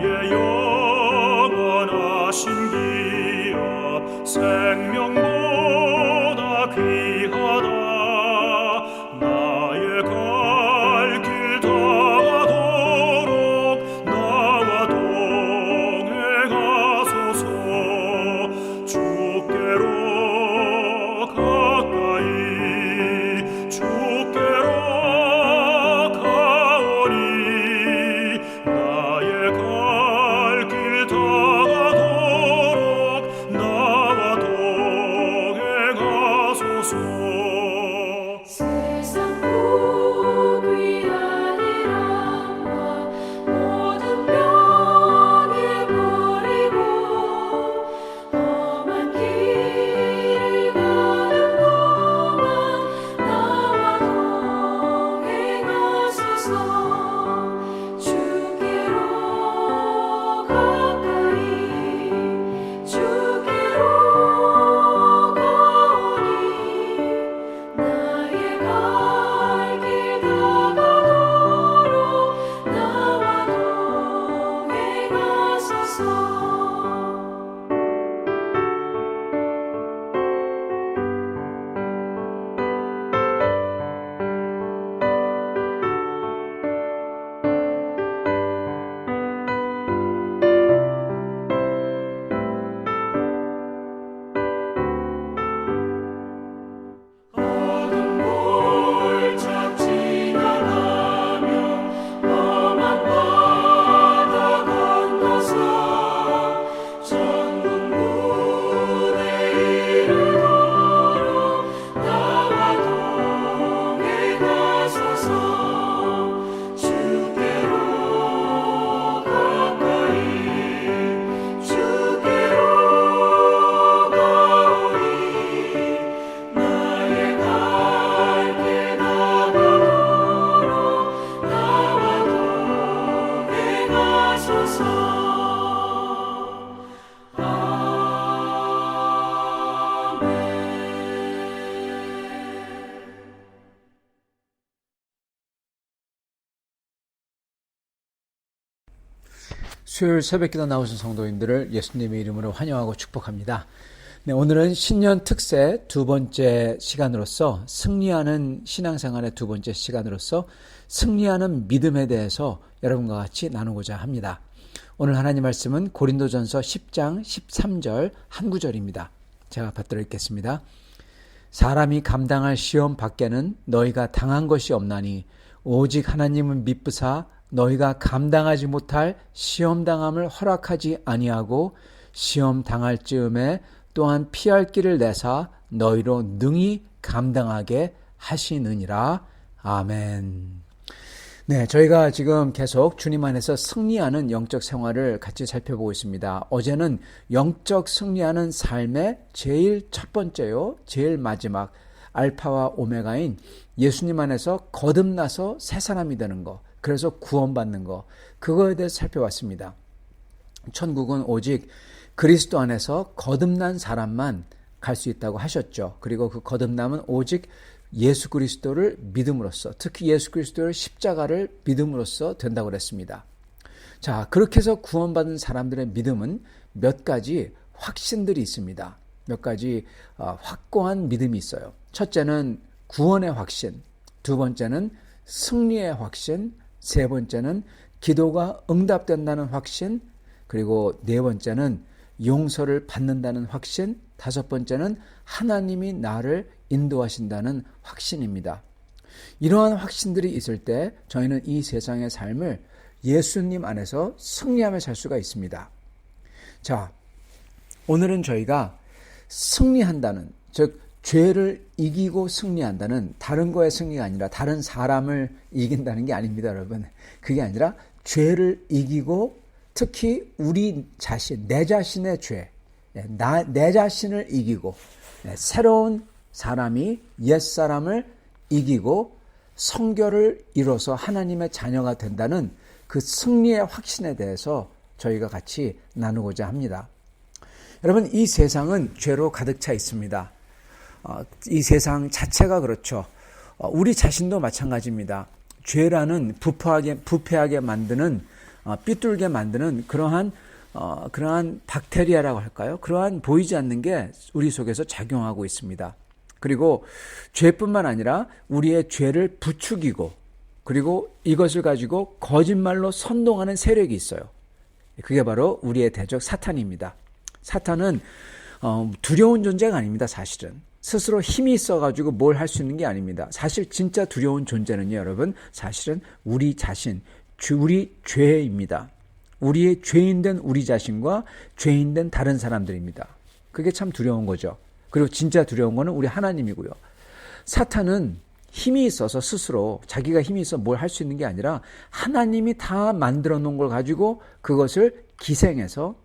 나의 영원하신 기업 생명보다 귀하다. 나의 갈 길 다가도록 나와 동행하소서. 주께로 가까이 주께로 가오니 나의 갈 길 다가도록 나와 동행하소서. 세상 복이 아니라 모든 병에 버리고 험한 길을 가는 동안 나와 동행하소서. 주께로 가까이 주께로 가오니 나의 갈 길 다가도록 나와 동행하소서. 어둠 골짝 지나가며 험한 바다 건너서 천국문에 이르도록 나와 동행하소서. 주께로 가까이 주께로 가오니 나의 갈 길 다가도록 나와 동행하소서. 수요일 새벽기도 나오신 성도님들을 예수님의 이름으로 환영하고 축복합니다. 네, 오늘은 신년 특세 두 번째 시간으로서 승리하는 신앙생활의 두 번째 시간으로서 승리하는 믿음에 대해서 여러분과 같이 나누고자 합니다. 오늘 하나님 말씀은 고린도전서 10장 13절 한 구절입니다. 제가 받들어 읽겠습니다. 사람이 감당할 시험 밖에는 너희가 당한 것이 없나니 오직 하나님은 미쁘사 너희가 감당하지 못할 시험당함을 허락하지 아니하고 시험 당할 즈음에 또한 피할 길을 내사 너희로 능히 감당하게 하시느니라. 아멘. 네, 저희가 지금 계속 주님 안에서 승리하는 영적 생활을 같이 살펴보고 있습니다. 어제는 영적 승리하는 삶의 제일 첫 번째요, 제일 마지막 알파와 오메가인 예수님 안에서 거듭나서 새 사람이 되는 것, 그래서 구원받는 것, 그거에 대해서 살펴봤습니다. 천국은 오직 그리스도 안에서 거듭난 사람만 갈 수 있다고 하셨죠. 그리고 그 거듭남은 오직 예수 그리스도를 믿음으로써, 특히 예수 그리스도의 십자가를 믿음으로써 된다고 그랬습니다. 자, 그렇게 해서 구원받은 사람들의 믿음은 몇 가지 확신들이 있습니다. 몇 가지 확고한 믿음이 있어요. 첫째는 구원의 확신, 두 번째는 승리의 확신, 세 번째는 기도가 응답된다는 확신, 그리고 네 번째는 용서를 받는다는 확신, 다섯 번째는 하나님이 나를 인도하신다는 확신입니다. 이러한 확신들이 있을 때 저희는 이 세상의 삶을 예수님 안에서 승리하며 살 수가 있습니다. 자, 오늘은 저희가 승리한다는, 즉 죄를 이기고 승리한다는, 다른 거의 승리가 아니라 다른 사람을 이긴다는 게 아닙니다, 여러분. 그게 아니라 죄를 이기고 특히 우리 자신, 내 자신의 죄, 내 자신을 이기고 새로운 사람이 옛사람을 이기고 성결을 이뤄서 하나님의 자녀가 된다는 그 승리의 확신에 대해서 저희가 같이 나누고자 합니다. 여러분, 이 세상은 죄로 가득 차 있습니다. 이 세상 자체가 그렇죠. 우리 자신도 마찬가지입니다. 죄라는 부패하게 만드는 삐뚤게 만드는 그러한 박테리아라고 할까요? 그러한 보이지 않는 게 우리 속에서 작용하고 있습니다. 그리고 죄뿐만 아니라 우리의 죄를 부추기고 그리고 이것을 가지고 거짓말로 선동하는 세력이 있어요. 그게 바로 우리의 대적 사탄입니다. 사탄은 두려운 존재가 아닙니다. 사실은 스스로 힘이 있어가지고 뭘 할 수 있는 게 아닙니다. 사실 진짜 두려운 존재는요, 여러분, 사실은 우리 자신, 우리 죄입니다. 우리의 죄인된 우리 자신과 죄인된 다른 사람들입니다. 그게 참 두려운 거죠. 그리고 진짜 두려운 거는 우리 하나님이고요. 사탄은 힘이 있어서 스스로 자기가 힘이 있어 뭘 할 수 있는 게 아니라 하나님이 다 만들어 놓은 걸 가지고 그것을 기생해서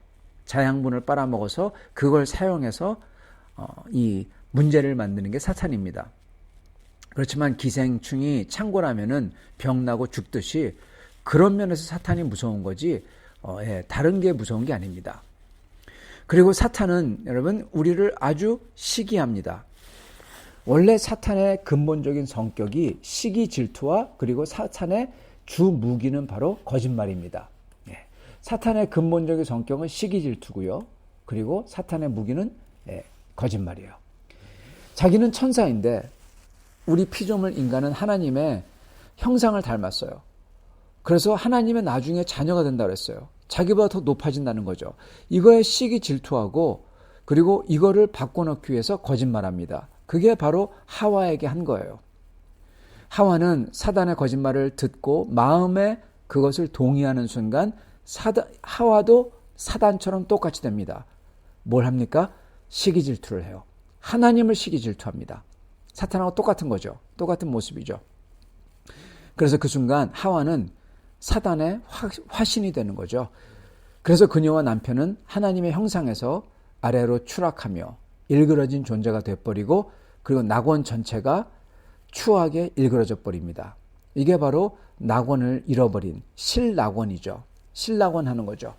자양분을 빨아먹어서 그걸 사용해서 이 문제를 만드는 게 사탄입니다. 그렇지만 기생충이 창궐하면은 병나고 죽듯이 그런 면에서 사탄이 무서운 거지 다른 게 무서운 게 아닙니다. 그리고 사탄은 여러분 우리를 아주 시기합니다. 원래 사탄의 근본적인 성격이 시기 질투와 그리고 사탄의 주 무기는 바로 거짓말입니다. 사탄의 근본적인 성격은 시기 질투고요. 그리고 사탄의 무기는 거짓말이에요. 자기는 천사인데 우리 피조물 인간은 하나님의 형상을 닮았어요. 그래서 하나님의 나중에 자녀가 된다고 그랬어요. 자기보다 더 높아진다는 거죠. 이거에 시기 질투하고 그리고 이거를 바꿔놓기 위해서 거짓말합니다. 그게 바로 하와에게 한 거예요. 하와는 사단의 거짓말을 듣고 마음에 그것을 동의하는 순간 하와도 사단처럼 똑같이 됩니다. 뭘 합니까? 시기 질투를 해요. 하나님을 시기 질투합니다. 사탄하고 똑같은 거죠. 똑같은 모습이죠. 그래서 그 순간 하와는 사단의 화신이 되는 거죠. 그래서 그녀와 남편은 하나님의 형상에서 아래로 추락하며 일그러진 존재가 되어버리고 그리고 낙원 전체가 추하게 일그러져 버립니다. 이게 바로 낙원을 잃어버린 실낙원이죠. 실낙원 하는 거죠.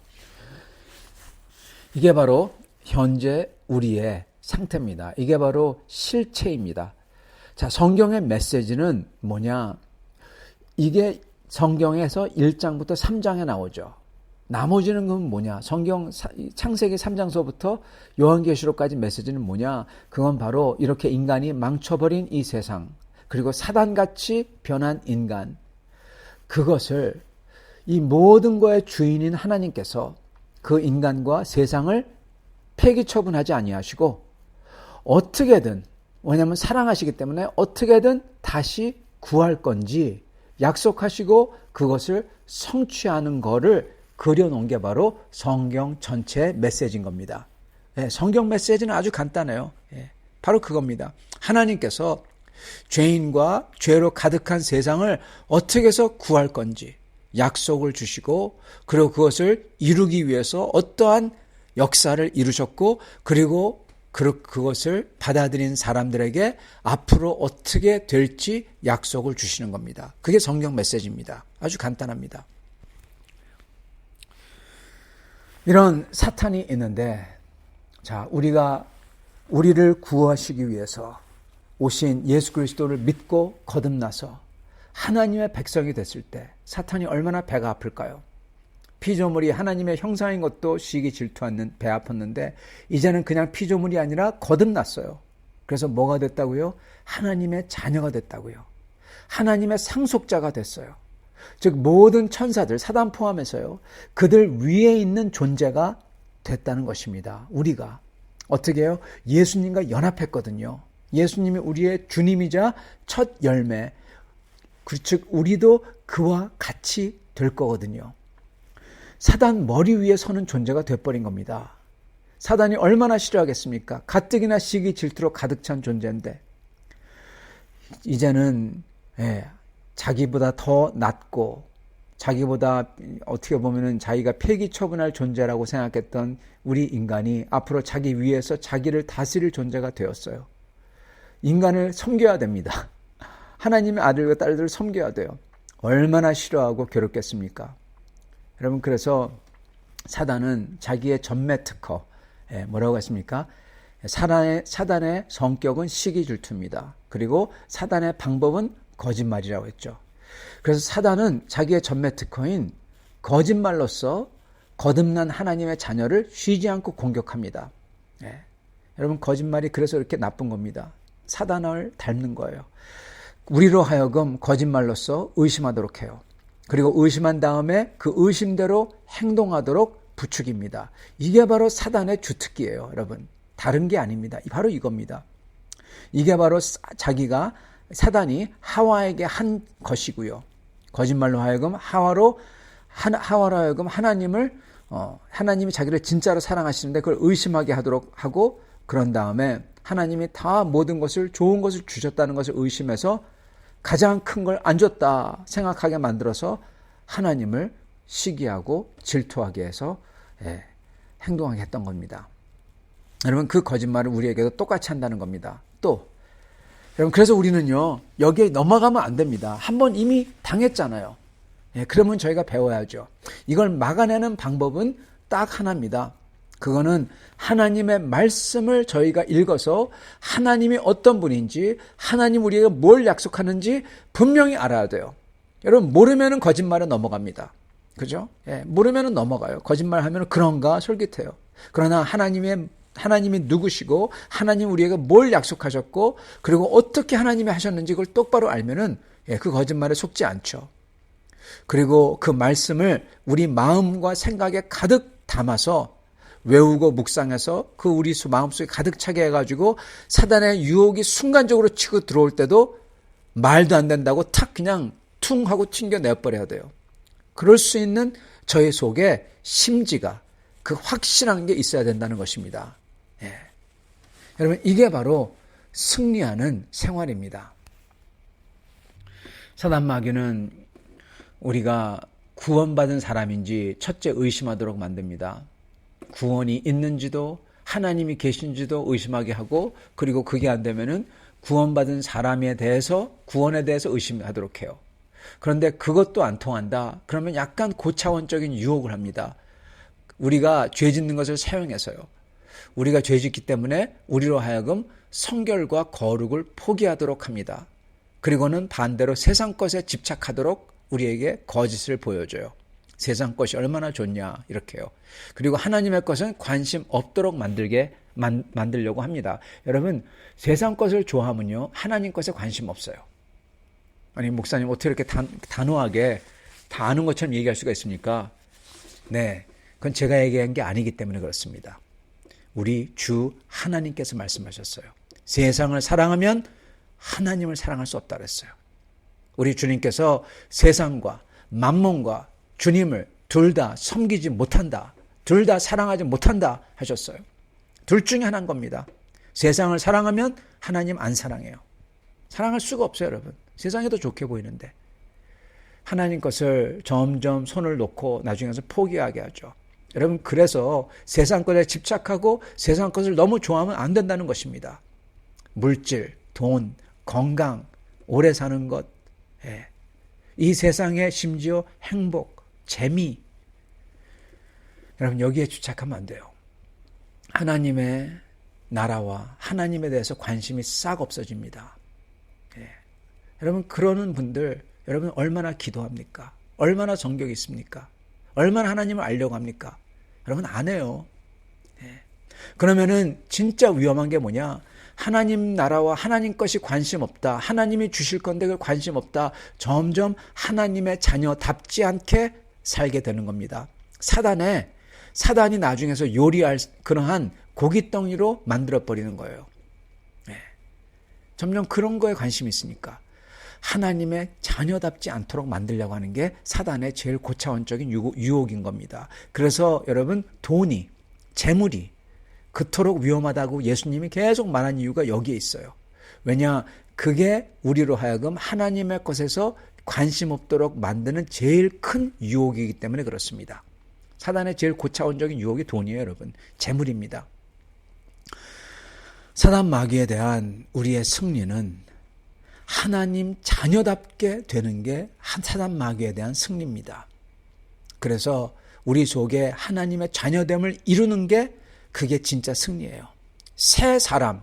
이게 바로 현재 우리의 상태입니다. 이게 바로 실체입니다. 자, 성경의 메시지는 뭐냐? 이게 성경에서 1장부터 3장에 나오죠. 나머지는 그건 뭐냐? 성경 창세기 3장서부터 요한계시록까지 메시지는 뭐냐? 그건 바로 이렇게 인간이 망쳐버린 이 세상, 그리고 사단같이 변한 인간, 그것을 이 모든 것의 주인인 하나님께서 그 인간과 세상을 폐기 처분하지 아니하시고 어떻게든, 왜냐하면 사랑하시기 때문에 어떻게든 다시 구할 건지 약속하시고 그것을 성취하는 거를 그려놓은 게 바로 성경 전체의 메시지인 겁니다. 성경 메시지는 아주 간단해요. 바로 그겁니다. 하나님께서 죄인과 죄로 가득한 세상을 어떻게 해서 구할 건지 약속을 주시고 그리고 그것을 이루기 위해서 어떠한 역사를 이루셨고 그리고 그것을 받아들인 사람들에게 앞으로 어떻게 될지 약속을 주시는 겁니다. 그게 성경 메시지입니다. 아주 간단합니다. 이런 사탄이 있는데, 자, 우리를 구하시기 위해서 오신 예수 그리스도를 믿고 거듭나서 하나님의 백성이 됐을 때 사탄이 얼마나 배가 아플까요? 피조물이 하나님의 형상인 것도 시기 질투하는 배 아팠는데 이제는 그냥 피조물이 아니라 거듭났어요. 그래서 뭐가 됐다고요? 하나님의 자녀가 됐다고요. 하나님의 상속자가 됐어요. 즉 모든 천사들, 사단 포함해서요, 그들 위에 있는 존재가 됐다는 것입니다. 우리가 어떻게 해요? 예수님과 연합했거든요. 예수님이 우리의 주님이자 첫 열매, 즉 우리도 그와 같이 될 거거든요. 사단 머리 위에 서는 존재가 돼버린 겁니다. 사단이 얼마나 싫어하겠습니까? 가뜩이나 시기 질투로 가득 찬 존재인데 이제는 자기보다 더 낫고 자기보다 어떻게 보면은 자기가 폐기 처분할 존재라고 생각했던 우리 인간이 앞으로 자기 위에서 자기를 다스릴 존재가 되었어요. 인간을 섬겨야 됩니다. 하나님의 아들과 딸들을 섬겨야 돼요. 얼마나 싫어하고 괴롭겠습니까? 여러분, 그래서 사단은 자기의 전매 특허, 뭐라고 했습니까? 사단의 성격은 시기 질투입니다. 그리고 사단의 방법은 거짓말이라고 했죠. 그래서 사단은 자기의 전매 특허인 거짓말로써 거듭난 하나님의 자녀를 쉬지 않고 공격합니다. 예. 여러분, 거짓말이 그래서 이렇게 나쁜 겁니다. 사단을 닮는 거예요. 우리로 하여금 거짓말로써 의심하도록 해요. 그리고 의심한 다음에 그 의심대로 행동하도록 부추깁니다. 이게 바로 사단의 주특기예요, 여러분. 다른 게 아닙니다. 바로 이겁니다. 이게 바로 자기가 사단이 하와에게 한 것이고요. 거짓말로 하여금 하와로 하여금 하나님이 자기를 진짜로 사랑하시는데 그걸 의심하게 하도록 하고, 그런 다음에 하나님이 다 모든 것을, 좋은 것을 주셨다는 것을 의심해서 가장 큰 걸 안 줬다 생각하게 만들어서 하나님을 시기하고 질투하게 해서 행동하게 했던 겁니다. 여러분, 그 거짓말을 우리에게도 똑같이 한다는 겁니다. 또 여러분, 그래서 우리는요, 여기에 넘어가면 안 됩니다. 한번 이미 당했잖아요. 그러면 저희가 배워야죠. 이걸 막아내는 방법은 딱 하나입니다. 그거는 하나님의 말씀을 저희가 읽어서 하나님이 어떤 분인지, 하나님 우리에게 뭘 약속하는지 분명히 알아야 돼요. 여러분, 모르면은 거짓말에 넘어갑니다. 그죠? 모르면은 넘어가요. 거짓말 하면 그런가 솔깃해요. 그러나 하나님이 누구시고, 하나님 우리에게 뭘 약속하셨고, 그리고 어떻게 하나님이 하셨는지 그걸 똑바로 알면은 그 거짓말에 속지 않죠. 그리고 그 말씀을 우리 마음과 생각에 가득 담아서 외우고 묵상해서 그 우리 마음속에 가득 차게 해가지고 사단의 유혹이 순간적으로 치고 들어올 때도 말도 안 된다고 탁 그냥 퉁 하고 튕겨내버려야 돼요. 그럴 수 있는 저희 속에 심지가, 그 확실한 게 있어야 된다는 것입니다. 여러분, 이게 바로 승리하는 생활입니다. 사단 마귀는 우리가 구원받은 사람인지 첫째 의심하도록 만듭니다. 구원이 있는지도 하나님이 계신지도 의심하게 하고, 그리고 그게 안 되면은 구원받은 사람에 대해서, 구원에 대해서 의심하도록 해요. 그런데 그것도 안 통한다. 그러면 약간 고차원적인 유혹을 합니다. 우리가 죄 짓는 것을 사용해서요. 우리가 죄 짓기 때문에 우리로 하여금 성결과 거룩을 포기하도록 합니다. 그리고는 반대로 세상 것에 집착하도록 우리에게 거짓을 보여줘요. 세상 것이 얼마나 좋냐 이렇게요. 그리고 하나님의 것은 관심 없도록 만들려고 합니다. 여러분, 세상 것을 좋아하면요, 하나님 것에 관심 없어요. 아니, 목사님 어떻게 이렇게 단호하게 다 아는 것처럼 얘기할 수가 있습니까? 네, 그건 제가 얘기한 게 아니기 때문에 그렇습니다. 우리 주 하나님께서 말씀하셨어요. 세상을 사랑하면 하나님을 사랑할 수 없다 그랬어요. 우리 주님께서 세상과 만몬과 주님을 둘 다 섬기지 못한다, 둘 다 사랑하지 못한다 하셨어요. 둘 중에 하나인 겁니다. 세상을 사랑하면 하나님 안 사랑해요. 사랑할 수가 없어요, 여러분. 세상이 더 좋게 보이는데. 하나님 것을 점점 손을 놓고 나중에 가서 포기하게 하죠. 여러분, 그래서 세상 것에 집착하고 세상 것을 너무 좋아하면 안 된다는 것입니다. 물질, 돈, 건강, 오래 사는 것, 이 세상에 심지어 행복, 재미, 여러분 여기에 집착하면 안 돼요. 하나님의 나라와 하나님에 대해서 관심이 싹 없어집니다. 여러분, 그러는 분들, 여러분 얼마나 기도합니까? 얼마나 정격이 있습니까? 얼마나 하나님을 알려고 합니까? 여러분 안 해요. 그러면은 진짜 위험한 게 뭐냐? 하나님 나라와 하나님 것이 관심 없다. 하나님이 주실 건데 그 관심 없다. 점점 하나님의 자녀답지 않게 살게 되는 겁니다. 사단이 나중에서 요리할 그러한 고깃덩이로 만들어버리는 거예요. 점점 그런 거에 관심이 있으니까 하나님의 자녀답지 않도록 만들려고 하는 게 사단의 제일 고차원적인 유혹인 겁니다. 그래서 여러분, 돈이, 재물이 그토록 위험하다고 예수님이 계속 말한 이유가 여기에 있어요. 왜냐? 그게 우리로 하여금 하나님의 것에서 관심 없도록 만드는 제일 큰 유혹이기 때문에 그렇습니다. 사단의 제일 고차원적인 유혹이 돈이에요, 여러분. 재물입니다. 사단 마귀에 대한 우리의 승리는 하나님 자녀답게 되는 게 사단 마귀에 대한 승리입니다. 그래서 우리 속에 하나님의 자녀됨을 이루는 게 그게 진짜 승리예요. 새 사람,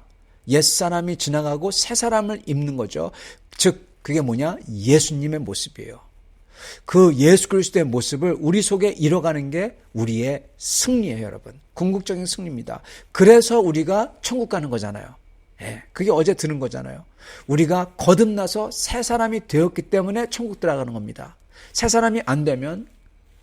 옛사람이 지나가고 새 사람을 입는 거죠. 즉 그게 뭐냐? 예수님의 모습이에요. 그 예수 그리스도의 모습을 우리 속에 이뤄가는 게 우리의 승리예요, 여러분. 궁극적인 승리입니다. 그래서 우리가 천국 가는 거잖아요. 예, 그게 어제 들은 거잖아요. 우리가 거듭나서 새 사람이 되었기 때문에 천국 들어가는 겁니다. 새 사람이 안 되면,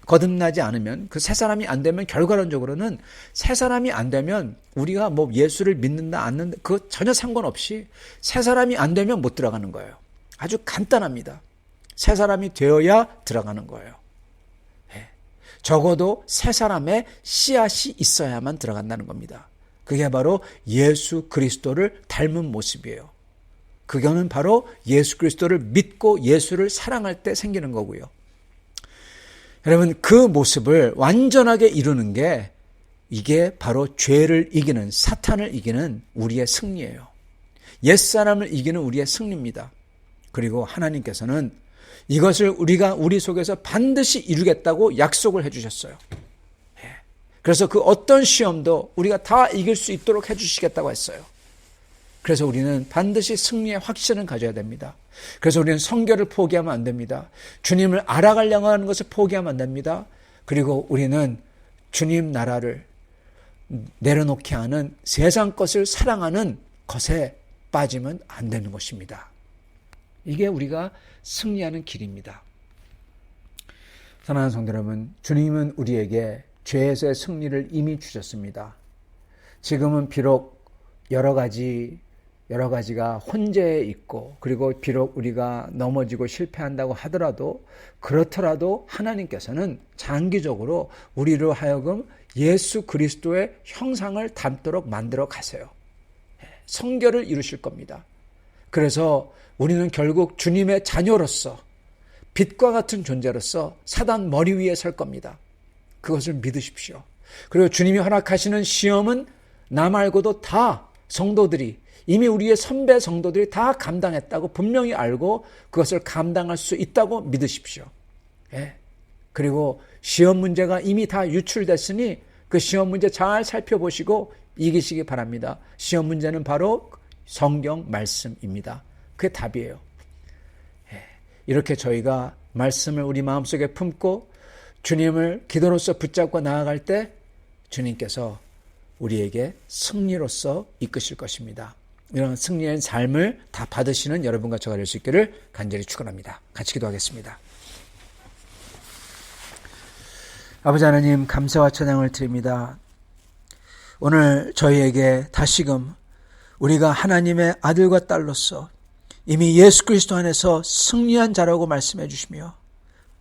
거듭나지 않으면, 그 새 사람이 안 되면 결과론적으로는 새 사람이 안 되면 우리가 뭐 예수를 믿는다 안 믿는다 그거 전혀 상관없이 새 사람이 안 되면 못 들어가는 거예요. 아주 간단합니다. 새 사람이 되어야 들어가는 거예요. 예. 적어도 새 사람의 씨앗이 있어야만 들어간다는 겁니다. 그게 바로 예수 그리스도를 닮은 모습이에요. 그거는 바로 예수 그리스도를 믿고 예수를 사랑할 때 생기는 거고요. 여러분, 그 모습을 완전하게 이루는 게 이게 바로 죄를 이기는, 사탄을 이기는 우리의 승리예요. 옛사람을 이기는 우리의 승리입니다. 그리고 하나님께서는 이것을 우리 속에서 반드시 이루겠다고 약속을 해주셨어요. 그래서 그 어떤 시험도 우리가 다 이길 수 있도록 해주시겠다고 했어요. 그래서 우리는 반드시 승리의 확신을 가져야 됩니다. 그래서 우리는 성결을 포기하면 안 됩니다. 주님을 알아가려고 하는 것을 포기하면 안 됩니다. 그리고 우리는 주님 나라를 내려놓게 하는 세상 것을 사랑하는 것에 빠지면 안 되는 것입니다. 이게 우리가 승리하는 길입니다. 사랑하는 성도 여러분, 주님은 우리에게 죄에서의 승리를 이미 주셨습니다. 지금은 비록 여러 가지가 혼재해 있고, 그리고 비록 우리가 넘어지고 실패한다고 하더라도, 그렇더라도 하나님께서는 장기적으로 우리로 하여금 예수 그리스도의 형상을 닮도록 만들어 가세요. 성결을 이루실 겁니다. 그래서 우리는 결국 주님의 자녀로서 빛과 같은 존재로서 사단 머리 위에 설 겁니다. 그것을 믿으십시오. 그리고 주님이 허락하시는 시험은 나 말고도 다 성도들이, 이미 우리의 선배 성도들이 다 감당했다고 분명히 알고 그것을 감당할 수 있다고 믿으십시오. 예. 그리고 시험 문제가 이미 다 유출됐으니 그 시험 문제 잘 살펴보시고 이기시기 바랍니다. 시험 문제는 바로 성경 말씀입니다. 그게 답이에요. 예. 이렇게 저희가 말씀을 우리 마음속에 품고 주님을 기도로서 붙잡고 나아갈 때 주님께서 우리에게 승리로서 이끄실 것입니다. 이런 승리의 삶을 다 받으시는 여러분과 저가 될 수 있기를 간절히 축원합니다. 같이 기도하겠습니다. 아버지 하나님, 감사와 찬양을 드립니다. 오늘 저희에게 다시금 우리가 하나님의 아들과 딸로서 이미 예수 그리스도 안에서 승리한 자라고 말씀해 주시며,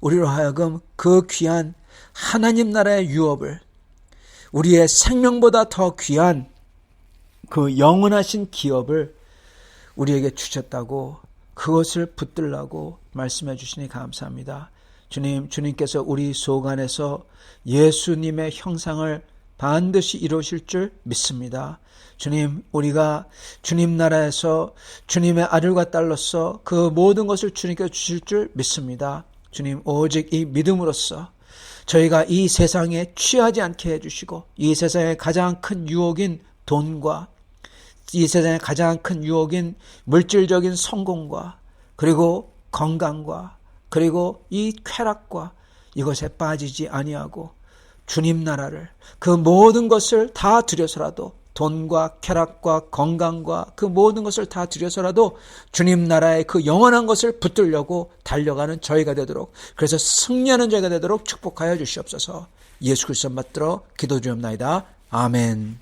우리로 하여금 그 귀한 하나님 나라의 유업을, 우리의 생명보다 더 귀한 그 영원하신 기업을 우리에게 주셨다고, 그것을 붙들라고 말씀해 주시니 감사합니다. 주님께서 우리 속 안에서 예수님의 형상을 반드시 이루실 줄 믿습니다. 주님, 우리가 주님 나라에서 주님의 아들과 딸로서 그 모든 것을 주님께서 주실 줄 믿습니다. 주님, 오직 이 믿음으로써 저희가 이 세상에 취하지 않게 해주시고, 이 세상의 가장 큰 유혹인 돈과, 이 세상의 가장 큰 유혹인 물질적인 성공과, 그리고 건강과, 그리고 이 쾌락과, 이것에 빠지지 아니하고 주님 나라를, 그 모든 것을 다 들여서라도, 돈과 쾌락과 건강과 그 모든 것을 다 들여서라도 주님 나라의 그 영원한 것을 붙들려고 달려가는 저희가 되도록, 그래서 승리하는 저희가 되도록 축복하여 주시옵소서. 예수 그리스도 받들어 기도드리옵나이다. 아멘.